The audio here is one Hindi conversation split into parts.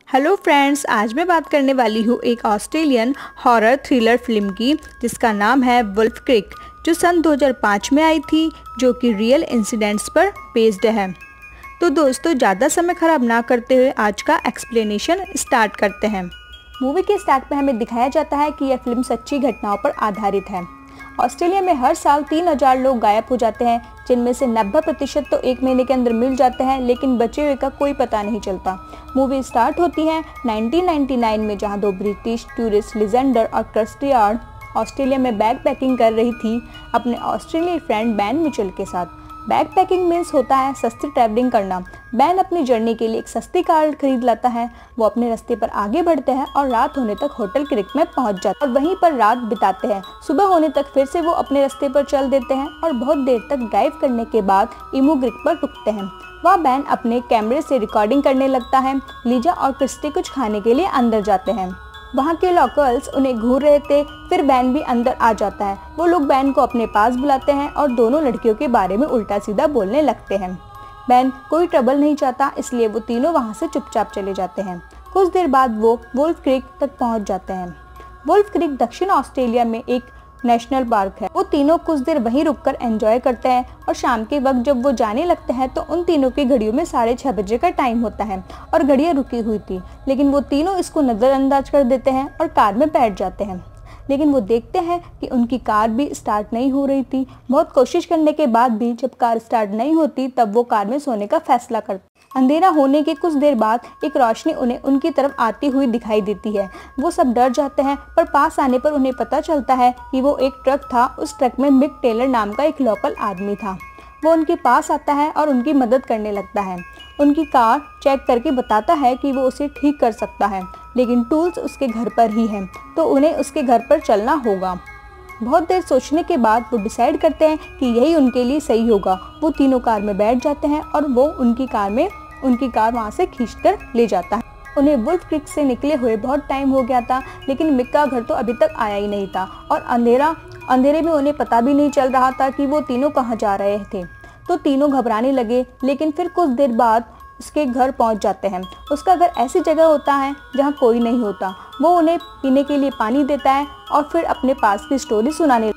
हेलो फ्रेंड्स, आज मैं बात करने वाली हूँ एक ऑस्ट्रेलियन हॉरर थ्रिलर फिल्म की जिसका नाम है वुल्फ क्रीक, जो सन 2005 में आई थी, जो कि रियल इंसिडेंट्स पर बेस्ड है। तो दोस्तों, ज़्यादा समय ख़राब ना करते हुए आज का एक्सप्लेनेशन स्टार्ट करते हैं। मूवी के स्टार्ट में हमें दिखाया जाता है कि यह फिल्म सच्ची घटनाओं पर आधारित है। ऑस्ट्रेलिया में हर साल 3000 लोग गायब हो जाते हैं, जिनमें से 90% तो एक महीने के अंदर मिल जाते हैं, लेकिन बचे हुए का कोई पता नहीं चलता। मूवी स्टार्ट होती है 1999 में, जहां दो ब्रिटिश टूरिस्ट लिजेंडर और किर्स्टी यार्ड ऑस्ट्रेलिया में बैग पैकिंग कर रही थी अपने ऑस्ट्रेलियाई फ्रेंड बैन मिचेल के साथ। बैग पैकिंग मीन्स होता है सस्ती ट्रैवलिंग करना। बैन अपनी जर्नी के लिए एक सस्ती कार खरीद लाता है। वो अपने रास्ते पर आगे बढ़ते हैं और रात होने तक होटल क्रीक में पहुंच जाते हैं और वहीं पर रात बिताते हैं। सुबह होने तक फिर से वो अपने रास्ते पर चल देते हैं और बहुत देर तक ड्राइव करने के बाद इमू क्रीक पर रुकते हैं। वहाँ बैन अपने कैमरे से रिकॉर्डिंग करने लगता है। लीजा और क्रिस्टी कुछ खाने के लिए अंदर जाते हैं। वहाँ के लोकल्स उन्हें घूर रहे थे, फिर बैन भी अंदर आ जाता है। वो लोग बैन को अपने पास बुलाते हैं और दोनों लड़कियों के बारे में उल्टा सीधा बोलने लगते हैं। बैन कोई ट्रबल नहीं चाहता, इसलिए वो तीनों वहाँ से चुपचाप चले जाते हैं। कुछ देर बाद वो वुल्फ क्रीक तक पहुँच जाते हैं। वुल्फ क्रीक दक्षिण ऑस्ट्रेलिया में एक नेशनल पार्क है। वो तीनों कुछ देर वहीं रुककर एंजॉय करते हैं और शाम के वक्त जब वो जाने लगते हैं तो उन तीनों की घड़ियों में 6:30 बजे का टाइम होता है और घड़ियां रुकी हुई थी, लेकिन वो तीनों इसको नज़रअंदाज कर देते हैं और कार में बैठ जाते हैं। लेकिन वो देखते हैं कि उनकी कार भी स्टार्ट नहीं हो रही थी। बहुत कोशिश करने के बाद भी जब कार स्टार्ट नहीं होती, तब वो कार में सोने का फैसला करते। अंधेरा होने के कुछ देर बाद एक रोशनी उन्हें उनकी तरफ आती हुई दिखाई देती है। वो सब डर जाते हैं, पर पास आने पर उन्हें पता चलता है कि वो एक ट्रक था। उस ट्रक में मिक टेलर नाम का एक लोकल आदमी था। वो उनके पास आता है और उनकी मदद करने लगता है। उनकी कार चेक करके बताता है कि वो उसे ठीक कर सकता है, लेकिन टूल्स उसके घर पर ही हैं, तो उन्हें उसके घर पर चलना होगा। बहुत देर सोचने के बाद वो डिसाइड करते हैं कि यही उनके लिए सही होगा। वो तीनों कार में बैठ जाते हैं और वो उनकी कार वहाँ से खींचकर ले जाता है। उन्हें वुल्फ क्रीक से निकले हुए बहुत टाइम हो गया था, लेकिन मिक का घर तो अभी तक आया ही नहीं था और अंधेरे में उन्हें पता भी नहीं चल रहा था कि वो तीनों कहाँ जा रहे थे। तो तीनों घबराने लगे, लेकिन फिर कुछ देर बाद उसके घर पहुंच जाते हैं। उसका घर ऐसी जगह होता है जहां कोई नहीं होता। वो उन्हें पीने के लिए पानी देता है और फिर अपने पास की स्टोरी सुनाने।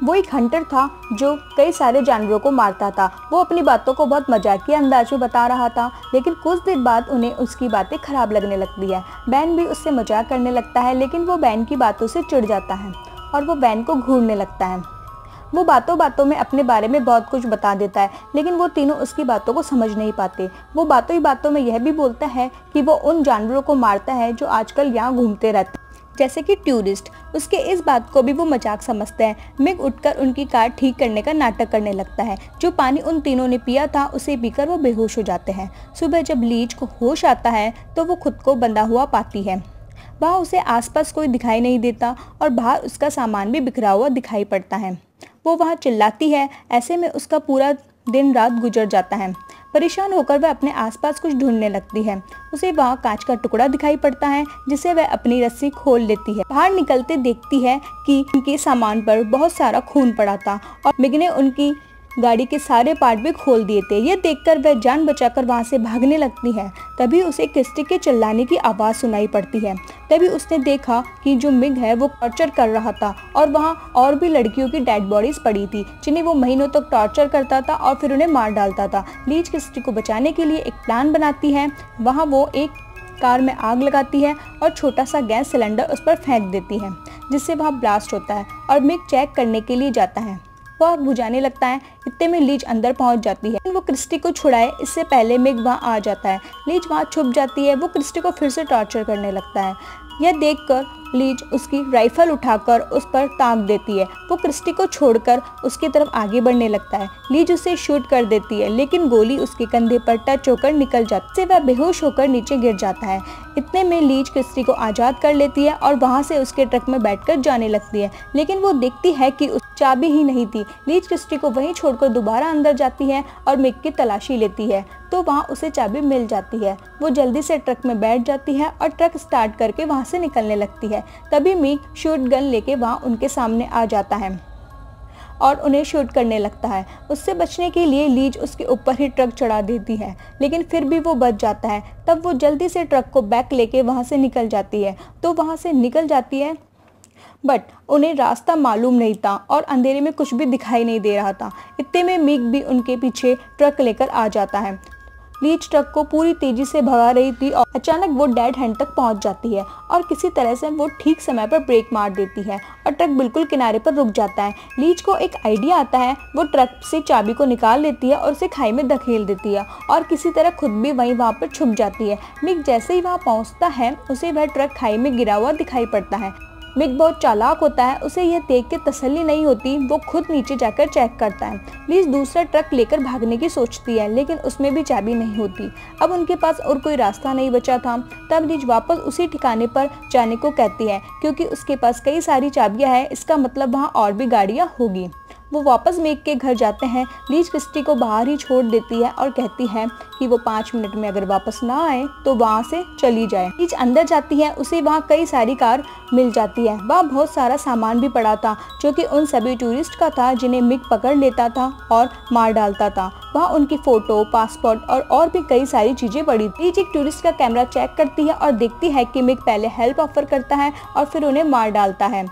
वो एक हंटर था जो कई सारे जानवरों को मारता था। वो अपनी बातों को बहुत मजाकिया अंदाज में बता रहा था, लेकिन कुछ देर बाद उन्हें उसकी बातें खराब लगने लगती है। बैन भी उससे मजाक करने लगता है, लेकिन वो बैन की बातों से चिढ़ जाता है और वो बैन को घूरने लगता है। वो बातों बातों में अपने बारे में बहुत कुछ बता देता है, लेकिन वो तीनों उसकी बातों को समझ नहीं पाते। वो बातों ही बातों में यह भी बोलता है कि वो उन जानवरों को मारता है जो आजकल यहाँ घूमते रहते हैं, जैसे कि टूरिस्ट। उसके इस बात को भी वो मजाक समझते हैं। मिक उठकर उनकी कार ठीक करने का नाटक करने लगता है। जो पानी उन तीनों ने पिया था, उसे पीकर वो बेहोश हो जाते हैं। सुबह जब लीज को होश आता है तो वो खुद को बंधा हुआ पाती है। वहाँ उसे आसपास कोई दिखाई नहीं देता और बाहर उसका सामान भी बिखरा हुआ दिखाई पड़ता है। वो वहाँ चिल्लाती है। ऐसे में उसका पूरा दिन रात गुजर जाता है। परेशान होकर वह अपने आसपास कुछ ढूंढने लगती है। उसे वहाँ कांच का टुकड़ा दिखाई पड़ता है, जिसे वह अपनी रस्सी खोल लेती है। बाहर निकलते देखती है कि उनके सामान पर बहुत सारा खून पड़ा था और मिग ने उनकी गाड़ी के सारे पार्ट भी खोल दिए थे। यह देखकर वह जान बचाकर वहां से भागने लगती है। तभी उसे किर्स्टी के चिल्लाने की आवाज़ सुनाई पड़ती है। तभी उसने देखा कि जो मिग है वो टॉर्चर कर रहा था और वहां और भी लड़कियों की डेड बॉडीज पड़ी थी, जिन्हें वो महीनों तक टॉर्चर करता था और फिर उन्हें मार डालता था। लीज किर्स्टी को बचाने के लिए एक प्लान बनाती है। वहाँ वो एक कार में आग लगाती है और छोटा सा गैस सिलेंडर उस पर फेंक देती है, जिससे वहाँ ब्लास्ट होता है और मिग चेक करने के लिए जाता है। वो आग बुझाने लगता है। इतने में लीज अंदर पहुंच जाती है। वो क्रिस्टी को छुड़ाए इससे पहले मिग वहां आ जाता है। लीज वहां छुप जाती है। वो क्रिस्टी को फिर से टॉर्चर करने लगता है। यह देखकर लीज उसकी राइफल उठाकर उस पर ताक देती है। वो क्रिस्टी को छोड़कर उसकी तरफ आगे बढ़ने लगता है। लीज उसे शूट कर देती है, लेकिन गोली उसके कंधे पर टच होकर निकल जाती है। वह बेहोश होकर नीचे गिर जाता है। इतने में लीज क्रिस्टी को आज़ाद कर लेती है और वहां से उसके ट्रक में बैठकर जाने लगती है, लेकिन वो देखती है कि उस चाबी ही नहीं थी। लीज क्रिस्टी को वहीं छोड़कर दोबारा अंदर जाती है और मिक की तलाशी लेती है, तो वहाँ उसे चाबी मिल जाती है। वो जल्दी से ट्रक में बैठ जाती है और ट्रक स्टार्ट करके वहाँ से निकलने लगती है। तभी मिक शूट गन लेके वहाँ उनके सामने आ जाता है और उन्हें शूट करने लगता है। उससे बचने के लिए लीज उसके ऊपर ही ट्रक चढ़ा देती है, लेकिन फिर भी वो बच जाता है। तब वो जल्दी से ट्रक को बैक लेके वहाँ से निकल जाती है, बट उन्हें रास्ता मालूम नहीं था और अंधेरे में कुछ भी दिखाई नहीं दे रहा था। इतने में मिग भी उनके पीछे ट्रक लेकर आ जाता है। लीज ट्रक को पूरी तेजी से भगा रही थी और अचानक वो डेड हैंड तक पहुंच जाती है और किसी तरह से वो ठीक समय पर ब्रेक मार देती है और ट्रक बिल्कुल किनारे पर रुक जाता है। लीज को एक आइडिया आता है, वो ट्रक से चाबी को निकाल लेती है और उसे खाई में धकेल देती है और किसी तरह खुद भी वहाँ पर छुप जाती है। मिग जैसे ही वहाँ पहुँचता है उसे वह ट्रक खाई में गिरा हुआ दिखाई पड़ता है। मिग बहुत चालाक होता है, उसे यह देख के तसल्ली नहीं होती, वो खुद नीचे जाकर चेक करता है। लीज दूसरा ट्रक लेकर भागने की सोचती है, लेकिन उसमें भी चाबी नहीं होती। अब उनके पास और कोई रास्ता नहीं बचा था। तब लीज वापस उसी ठिकाने पर जाने को कहती है, क्योंकि उसके पास कई सारी चाबियां हैं, इसका मतलब वहाँ और भी गाड़ियाँ होगी। वो वापस मिग के घर जाते हैं। लीज क्रिस्टी को बाहर ही छोड़ देती है और कहती है कि वो 5 मिनट में अगर वापस ना आए तो वहाँ से चली जाए। लीज अंदर जाती है, उसे वहाँ कई सारी कार मिल जाती है। वहाँ बहुत सारा सामान भी पड़ा था जो कि उन सभी टूरिस्ट का था जिन्हें मिग पकड़ लेता था और मार डालता था। वहाँ उनकी फोटो, पासपोर्ट और भी कई सारी चीजें पड़ी। लीज एक टूरिस्ट का कैमरा चेक करती है और देखती है कि मिग पहले हेल्प ऑफर करता है और फिर उन्हें मार डालता है।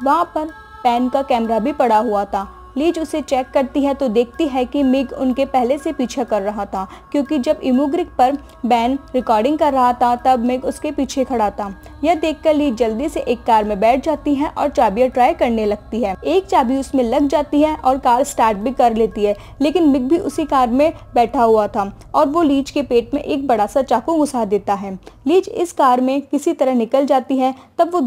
वहाँ पर पेन का कैमरा भी पड़ा हुआ था। लीज उसे चेक करती है तो देखती है कि मिग उनके पहले से पीछा कर रहा था, क्योंकि जब इमोग्रिक पर बैन रिकॉर्डिंग कर रहा था तब मिग उसके पीछे खड़ा था। यह देखकर लीज जल्दी से एक कार में बैठ जाती है और चाबियां ट्राई करने लगती है। एक चाबी उसमें लग जाती है और कार स्टार्ट भी कर लेती है, लेकिन मिग भी उसी कार में बैठा हुआ था और वो लीज के पेट में एक बड़ा सा चाकू घुसा देता है। लीज इस कार में किसी तरह निकल जाती है। तब वो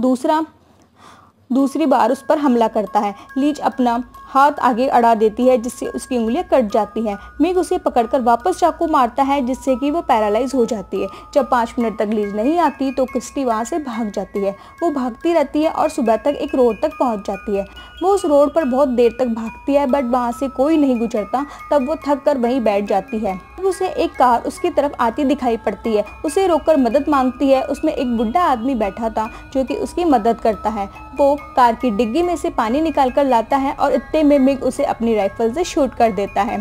दूसरी बार उस पर हमला करता है। लीज अपना हाथ आगे अड़ा देती है, जिससे उसकी उंगलियां कट जाती हैं। मिग उसे पकड़कर वापस चाकू मारता है, जिससे कि वो पैरालाइज हो जाती है। जब 5 मिनट तक लीज नहीं आती तो क्रिस्टी वहां से भाग जाती है। वो भागती रहती है और सुबह तक एक रोड तक पहुंच जाती है। वो उस रोड पर बहुत देर तक भागती है, बट वहां से कोई नहीं गुजरता। तब वो थक कर वहीं बैठ जाती है। तब उसे एक कार उसकी तरफ आती दिखाई पड़ती है। उसे रोककर मदद मांगती है। उसमें एक बुढ़ा आदमी बैठा था जो कि उसकी मदद करता है। वो कार की डिग्गी में से पानी निकाल कर लाता है और इतने में मिग उसे अपनी राइफल से शूट कर देता है।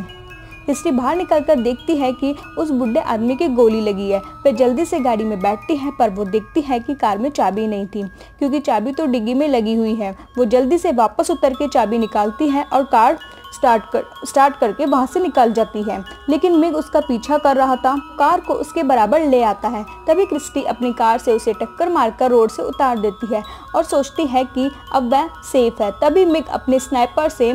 क्रिस्टी बाहर निकलकर देखती है कि उस बुढ़े आदमी की गोली लगी है। वह जल्दी से गाड़ी में बैठती है, पर वो देखती है कि कार में चाबी नहीं थी, क्योंकि चाबी तो डिग्गी में लगी हुई है। वो जल्दी से वापस उतर के चाबी निकालती है और कार स्टार्ट करके वहां से निकल जाती है, लेकिन मिग उसका पीछा कर रहा था। कार को उसके बराबर ले आता है। तभी क्रिस्टी अपनी कार से उसे टक्कर मारकर रोड से उतार देती है और सोचती है कि अब वह सेफ है। तभी मिग अपने स्नाइपर से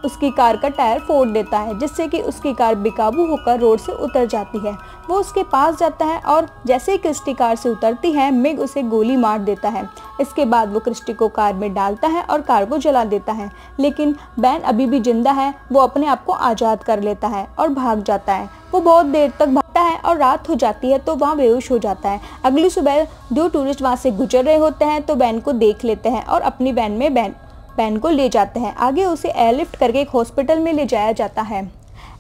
उसकी कार का टायर फोड़ देता है, जिससे कि उसकी कार बेकाबू होकर रोड से उतर जाती है। वो उसके पास जाता है और जैसे ही क्रिस्टी कार से उतरती है, मिग उसे गोली मार देता है। इसके बाद वो क्रिस्टी को कार में डालता है और कार को जला देता है, लेकिन बैन अभी भी जिंदा है। वो अपने आप को आज़ाद कर लेता है और भाग जाता है। वो बहुत देर तक भागता है और रात हो जाती है तो वहाँ बेहोश हो जाता है। अगली सुबह 2 टूरिस्ट वहाँ से गुजर रहे होते हैं तो बैन को देख लेते हैं और अपनी वैन में बैन को ले जाते हैं। आगे उसे एयरलिफ्ट करके एक हॉस्पिटल में ले जाया जाता है।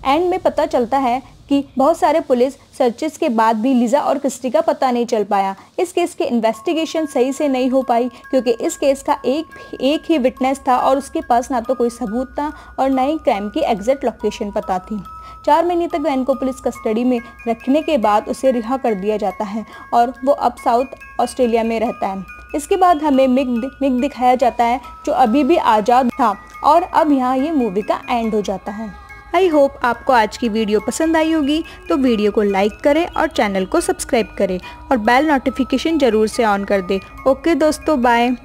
एंड में पता चलता है कि बहुत सारे पुलिस सर्चेस के बाद भी लिजा और क्रिस्टी का पता नहीं चल पाया। इस केस की इन्वेस्टिगेशन सही से नहीं हो पाई, क्योंकि इस केस का एक ही विटनेस था और उसके पास ना तो कोई सबूत था और ना ही क्राइम की एग्जैक्ट लोकेशन पता थी। 4 महीने तक वैन को पुलिस कस्टडी में रखने के बाद उसे रिहा कर दिया जाता है और वो अब साउथ ऑस्ट्रेलिया में रहता है। इसके बाद हमें मिग दिखाया जाता है, जो अभी भी आज़ाद था, और अब यहाँ ये मूवी का एंड हो जाता है। आई होप आपको आज की वीडियो पसंद आई होगी, तो वीडियो को लाइक करें और चैनल को सब्सक्राइब करें और बेल नोटिफिकेशन ज़रूर से ऑन कर दें। ओके दोस्तों, बाय।